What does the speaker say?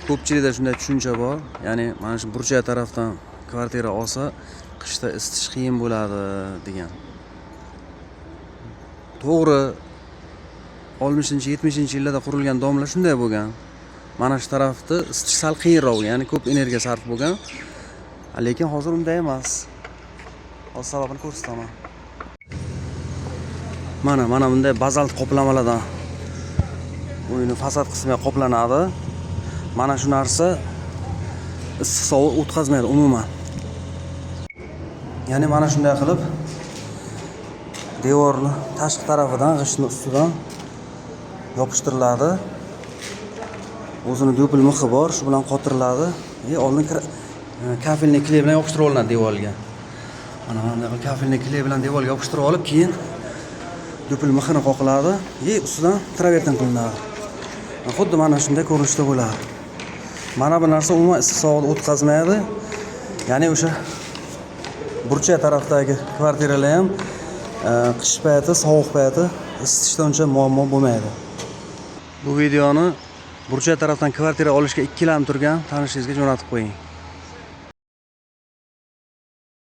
Ko'pchilikda shunday tushuncha bor. Ya'ni mana shu burchak tarafdan kvartira olsa, qishda isitish qiyin bo'ladi degan. To'g'ri, 60-70 yillarda qurilgan domlar shunday bo'lgan. Mana shu tarafni isitish sal qiyinroq, ya'ni ko'p energiya sarf bo'lgan. Lekin hozir unday emas. Hozir sababini ko'rsataman. Mana bunday bazalt qoplamalardan uyning fasad qismiga qoplanadi. Mana shu narsa issiq sovuq o'tkazmaydi umuman. Ya'ni mana shunday qilib devorni tashqi tarafidan g'ishtni ustidan yopishtiriladi. O'zini do'pil mixi bor, shu bilan qotiriladi. Oldin kafelni kley bilan yopishtirib olinadi devorga. Mana bunday kafelni kley bilan devorga yopishtirib olib, keyin do'pil mixini qoqiladi, ustidan travertin qilinadi. Xuddi mana shunday ko'rinishda bo'ladi. Mana bu narsa umuman issiq sovuqni o'tkazmaydi. Ya'ni o'sha burchak tarafdagi kvartiralar ham qish payti, sovuq payti isitishda uncha muammo bo'lmaydi. Bu videoni burchak tarafdan kvartira olishga ikkilanib turgan tanishingizga jo'natib qo'ying.